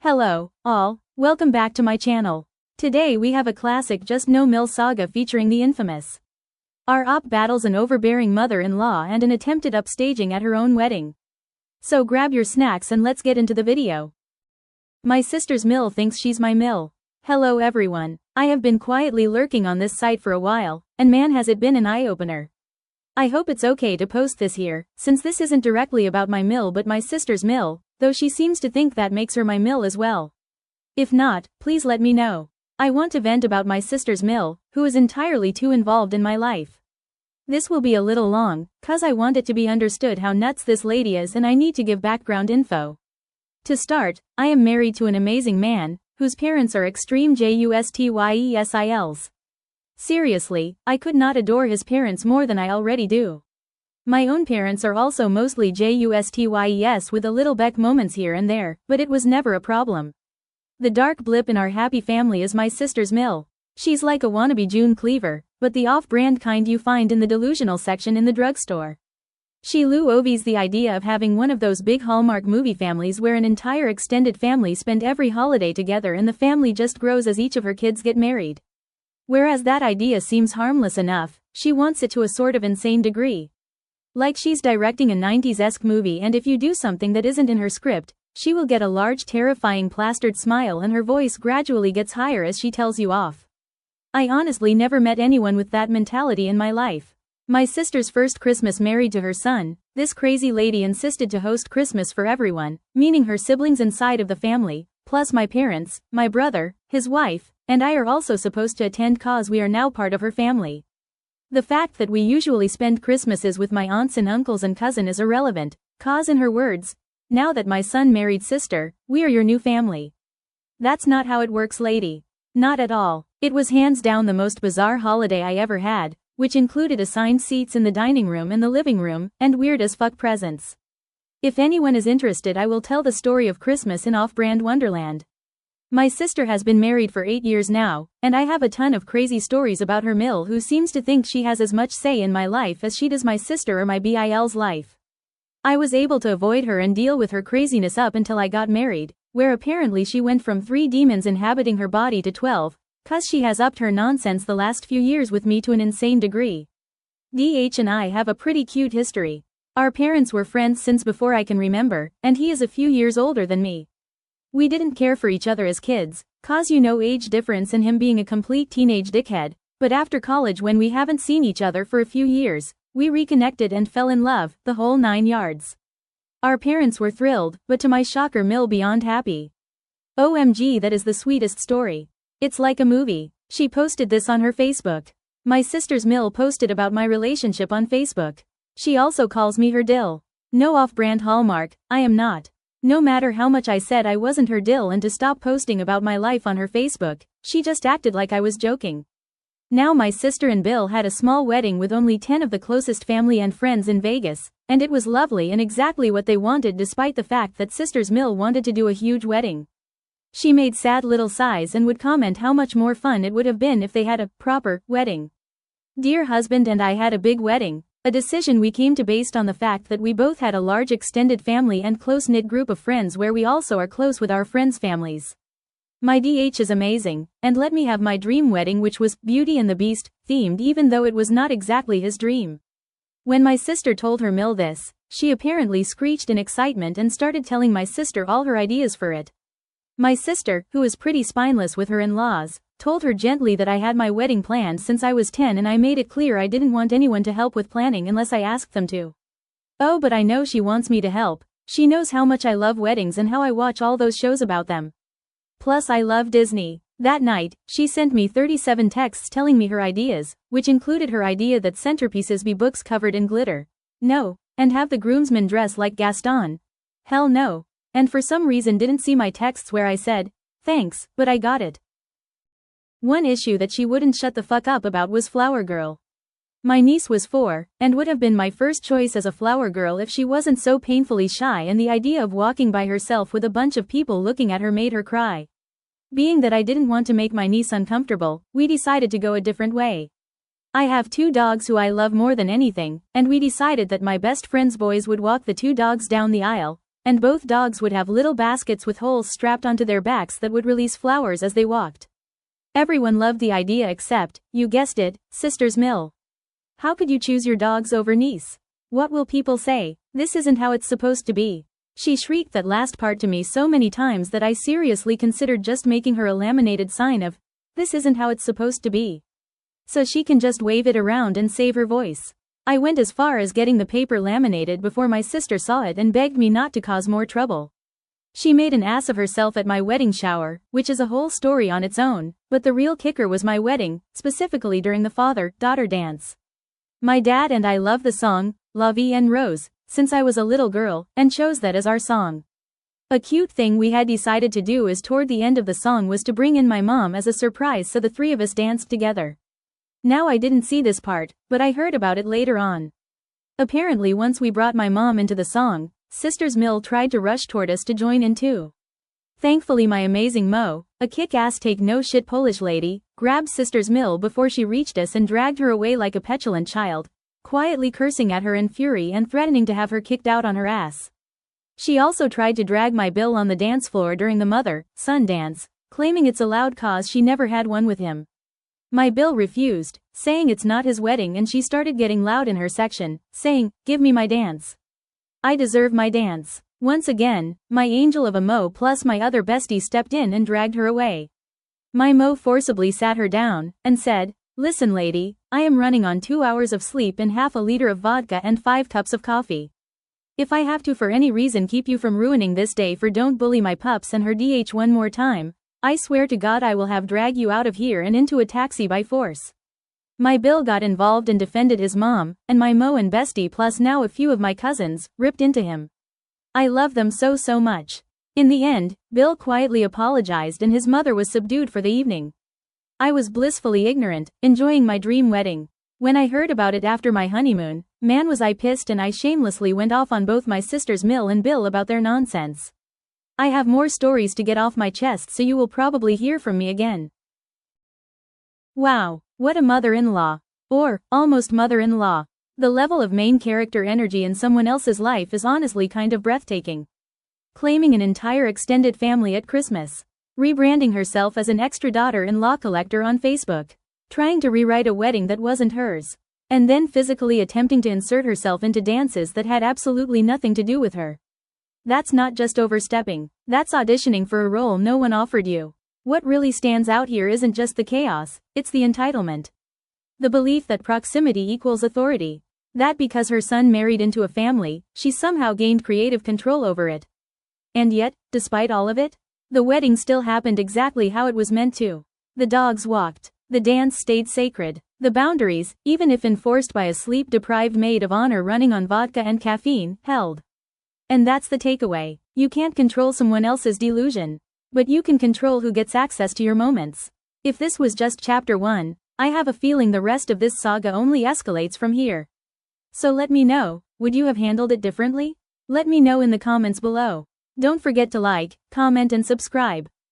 Hello, all, welcome back to my channel. Today we have a classic Just No Mill saga featuring the infamous R.op battles an overbearing mother-in-law and an attempted upstaging at her own wedding. So grab your snacks and let's get into the video. My sister's mill thinks she's my mill. Hello everyone, I have been quietly lurking on this site for a while, and man has it been an eye-opener. I hope it's okay to post this here, since this isn't directly about my mill but my sister's mill, though she seems to think that makes her my mill as well. If not, please let me know. I want to vent about my sister's mill, who is entirely too involved in my life. This will be a little long, cause I want it to be understood how nuts this lady is and I need to give background info. To start, I am married to an amazing man, whose parents are extreme JUSTYESILs. Seriously, I could not adore his parents more than I already do. My own parents are also mostly JUSTYES with a little Beck moments here and there, but it was never a problem. The dark blip in our happy family is my sister's mill. She's like a wannabe June Cleaver, but the off-brand kind you find in the delusional section in the drugstore. She ovies the idea of having one of those big Hallmark movie families where an entire extended family spend every holiday together and the family just grows as each of her kids get married. Whereas that idea seems harmless enough, she wants it to a sort of insane degree. Like she's directing a 90s-esque movie and if you do something that isn't in her script, she will get a large terrifying plastered smile and her voice gradually gets higher as she tells you off. I honestly never met anyone with that mentality in my life. My sister's first Christmas married to her son, this crazy lady insisted to host Christmas for everyone, meaning her siblings inside of the family, plus my parents, my brother, his wife, and I are also supposed to attend cause we are now part of her family. The fact that we usually spend Christmases with my aunts and uncles and cousin is irrelevant, cause in her words, now that my son married sister, we are your new family. That's not how it works, lady. Not at all. It was hands down the most bizarre holiday I ever had, which included assigned seats in the dining room and the living room, and weird as fuck presents. If anyone is interested, I will tell the story of Christmas in Off-Brand Wonderland. My sister has been married for 8 years now, and I have a ton of crazy stories about her mill who seems to think she has as much say in my life as she does my sister or my BIL's life. I was able to avoid her and deal with her craziness up until I got married, where apparently she went from 3 demons inhabiting her body to 12, cause she has upped her nonsense the last few years with me to an insane degree. DH and I have a pretty cute history. Our parents were friends since before I can remember, and he is a few years older than me. We didn't care for each other as kids, cause age difference and him being a complete teenage dickhead, but after college when we haven't seen each other for a few years, we reconnected and fell in love, the whole 9 yards. Our parents were thrilled, but to my shocker mill beyond happy. OMG, that is the sweetest story. It's like a movie. She posted this on her Facebook. My sister's mill posted about my relationship on Facebook. She also calls me her dill. No off-brand Hallmark, I am not. No matter how much I said I wasn't her dill and to stop posting about my life on her Facebook, she just acted like I was joking. Now my sister and Bill had a small wedding with only 10 of the closest family and friends in Vegas, and it was lovely and exactly what they wanted despite the fact that sister's mill wanted to do a huge wedding. She made sad little sighs and would comment how much more fun it would have been if they had a proper wedding. Dear husband and I had a big wedding. A decision we came to based on the fact that we both had a large extended family and close-knit group of friends where we also are close with our friends' families. My DH is amazing, and let me have my dream wedding which was Beauty and the Beast themed even though it was not exactly his dream. When my sister told her mill this, she apparently screeched in excitement and started telling my sister all her ideas for it. My sister, who is pretty spineless with her in-laws, told her gently that I had my wedding planned since I was 10 and I made it clear I didn't want anyone to help with planning unless I asked them to. Oh, but I know she wants me to help. She knows how much I love weddings and how I watch all those shows about them. Plus I love Disney. That night, she sent me 37 texts telling me her ideas, which included her idea that centerpieces be books covered in glitter. No. And have the groomsmen dress like Gaston. Hell no. And for some reason didn't see my texts where I said, thanks, but I got it. One issue that she wouldn't shut the fuck up about was Flower Girl. My niece was 4, and would have been my first choice as a flower girl if she wasn't so painfully shy and the idea of walking by herself with a bunch of people looking at her made her cry. Being that I didn't want to make my niece uncomfortable, we decided to go a different way. I have 2 dogs who I love more than anything, and we decided that my best friend's boys would walk the 2 dogs down the aisle, and both dogs would have little baskets with holes strapped onto their backs that would release flowers as they walked. Everyone loved the idea except, you guessed it, Sisters Mill. How could you choose your dogs over niece? What will people say? This isn't how it's supposed to be. She shrieked that last part to me so many times that I seriously considered just making her a laminated sign of, this isn't how it's supposed to be. So she can just wave it around and save her voice. I went as far as getting the paper laminated before my sister saw it and begged me not to cause more trouble. She made an ass of herself at my wedding shower, which is a whole story on its own, but the real kicker was my wedding, specifically during the father-daughter dance. My dad and I love the song, La Vie en Rose, since I was a little girl, and chose that as our song. A cute thing we had decided to do is toward the end of the song was to bring in my mom as a surprise so the three of us danced together. Now I didn't see this part, but I heard about it later on. Apparently once we brought my mom into the song, Sisters Mill tried to rush toward us to join in too. Thankfully my amazing Mo, a kick-ass take-no-shit Polish lady, grabbed Sisters Mill before she reached us and dragged her away like a petulant child, quietly cursing at her in fury and threatening to have her kicked out on her ass. She also tried to drag my Bill on the dance floor during the mother-son dance, claiming it's allowed cause she never had one with him. My Bill refused, saying it's not his wedding, and she started getting loud in her section, saying, "Give me my dance. I deserve my dance." Once again, my angel of a Mo plus my other bestie stepped in and dragged her away. My Mo forcibly sat her down, and said, "Listen lady, I am running on 2 hours of sleep and half a liter of vodka and 5 cups of coffee. If I have to for any reason keep you from ruining this day for don't bully my pups and her DH one more time, I swear to God I will have drag you out of here and into a taxi by force." My Bill got involved and defended his mom, and my Mo and bestie plus now a few of my cousins, ripped into him. I love them so much. In the end, Bill quietly apologized and his mother was subdued for the evening. I was blissfully ignorant, enjoying my dream wedding. When I heard about it after my honeymoon, man was I pissed, and I shamelessly went off on both my sisters Mill and Bill about their nonsense. I have more stories to get off my chest, so you will probably hear from me again. Wow, what a mother-in-law. Or, almost mother-in-law. The level of main character energy in someone else's life is honestly kind of breathtaking. Claiming an entire extended family at Christmas. Rebranding herself as an extra daughter-in-law collector on Facebook. Trying to rewrite a wedding that wasn't hers. And then physically attempting to insert herself into dances that had absolutely nothing to do with her. That's not just overstepping, that's auditioning for a role no one offered you. What really stands out here isn't just the chaos, it's the entitlement. The belief that proximity equals authority. That because her son married into a family, she somehow gained creative control over it. And yet, despite all of it, the wedding still happened exactly how it was meant to. The dogs walked. The dance stayed sacred. The boundaries, even if enforced by a sleep-deprived maid of honor running on vodka and caffeine, held. And that's the takeaway. You can't control someone else's delusion. But you can control who gets access to your moments. If this was just chapter 1, I have a feeling the rest of this saga only escalates from here. So let me know, would you have handled it differently? Let me know in the comments below. Don't forget to like, comment and subscribe.